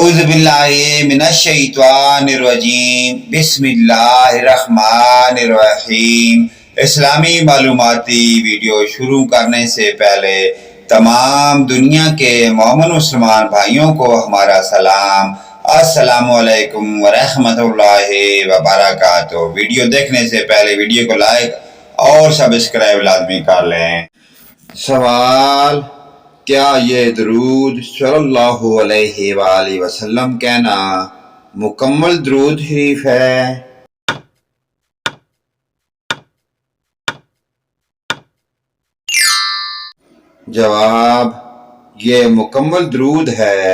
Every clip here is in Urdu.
اعوذ باللہ من الشیطان الرجیم بسم اللہ الرحمن الرحیم۔ اسلامی معلوماتی ویڈیو شروع کرنے سے پہلے تمام دنیا کے مومن مسلمان بھائیوں کو ہمارا سلام، السلام علیکم ورحمۃ اللہ وبرکاتہ۔ ویڈیو دیکھنے سے پہلے ویڈیو کو لائک اور سبسکرائب لازمی کر لیں۔ سوال: کیا یہ درود صلی اللہ علیہ وآلہ وسلم کہنا مکمل درود شریف ہے؟ جواب: یہ مکمل درود ہے۔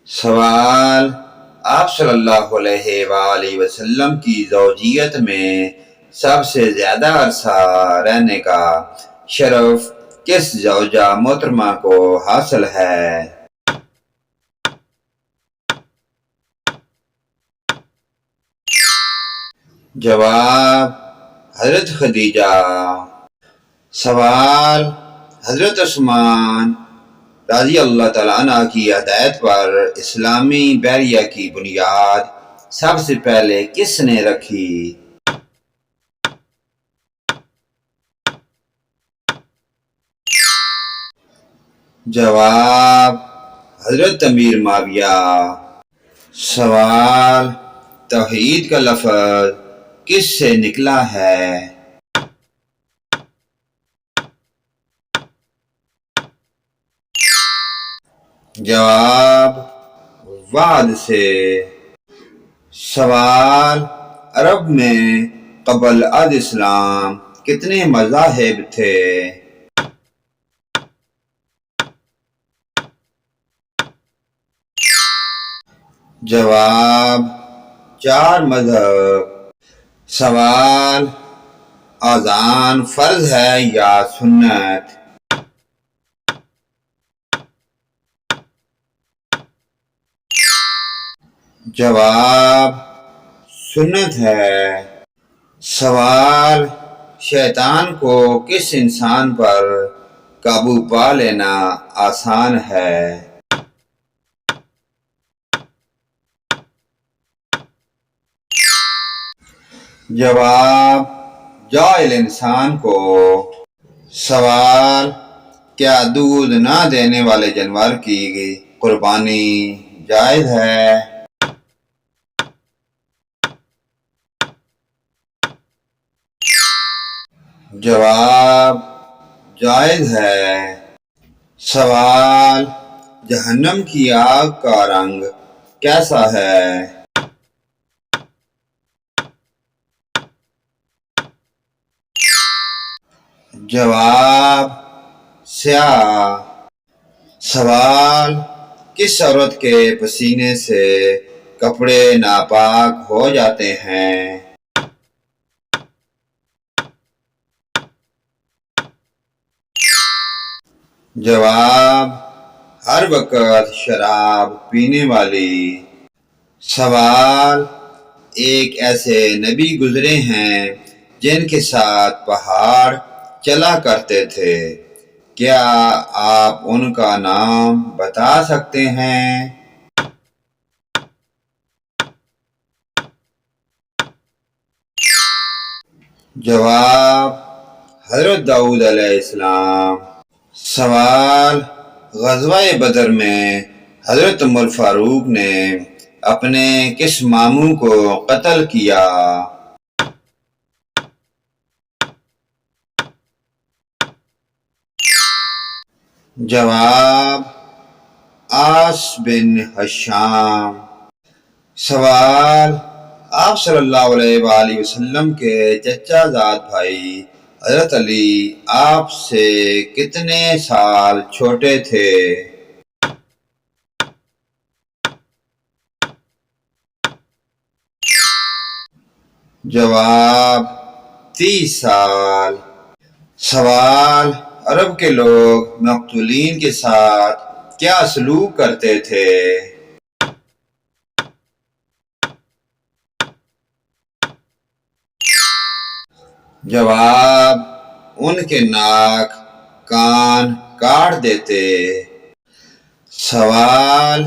سوال: آپ صلی اللہ علیہ وآلہ وسلم کی زوجیت میں سب سے زیادہ عرصہ رہنے کا شرف کس زوجہ محترمہ کو حاصل ہے؟ جواب: حضرت خدیجہ۔ سوال: حضرت عثمان رضی اللہ تعالیٰ عنہ کی ہدایت پر اسلامی بحریہ کی بنیاد سب سے پہلے کس نے رکھی؟ جواب: حضرت امیر معاویہ۔ سوال: توحید کا لفظ کس سے نکلا ہے؟ جواب: وعد سے۔ سوال: عرب میں قبل از اسلام کتنے مذاہب تھے؟ جواب: 4 مذہب۔ سوال: اذان فرض ہے یا سنت؟ جواب: سنت ہے۔ سوال: شیطان کو کس انسان پر قابو پا لینا آسان ہے؟ جواب: جاہل انسان کو۔ سوال: کیا دودھ نہ دینے والے جانور کی قربانی جائز ہے؟ جواب: جائز ہے۔ سوال: جہنم کی آگ کا رنگ کیسا ہے؟ جواب: سیاہ۔ سوال: کس عورت کے پسینے سے کپڑے ناپاک ہو جاتے ہیں؟ جواب: ہر وقت شراب پینے والی۔ سوال: ایک ایسے نبی گزرے ہیں جن کے ساتھ پہاڑ چلا کرتے تھے، کیا آپ ان کا نام بتا سکتے ہیں؟ جواب: حضرت داؤد علیہ السلام۔ سوال: غزوہ بدر میں حضرت عمر فاروق نے اپنے کس ماموں کو قتل کیا؟ جواب: عاص بن ہشام۔ سوال: آپ صلی اللہ علیہ وآلہ وسلم کے چچا زاد بھائی حضرت علی آپ سے کتنے سال چھوٹے تھے؟ جواب: 30 سال۔ سوال: عرب کے لوگ مقتولین کے ساتھ کیا سلوک کرتے تھے؟ جواب: ان کے ناک کان کاٹ دیتے۔ سوال: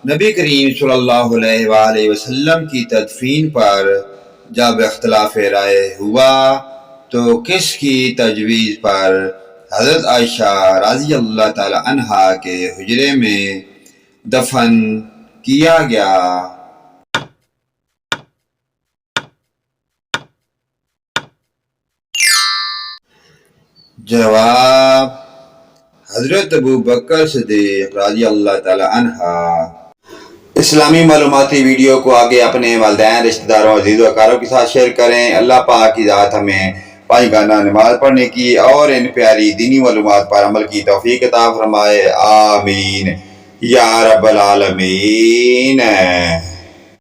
نبی کریم صلی اللہ علیہ وآلہ وسلم کی تدفین پر جب اختلاف رائے ہوا تو کس کی تجویز پر حضرت عائشہ رضی اللہ تعالی عنہا کے حجرے میں دفن کیا گیا؟ جواب: حضرت ابوبکر صدیق رضی اللہ تعالی عنہ۔ اسلامی معلوماتی ویڈیو کو آگے اپنے والدین، رشتہ داروں، عزیز و اقارب کے ساتھ شیئر کریں۔ اللہ پاک کی ذات ہمیں پانچ گانا نماز پڑھنے کی اور ان پیاری دینی معلومات پر عمل کی توفیق عطا فرمائے، آمین یا رب العالمین۔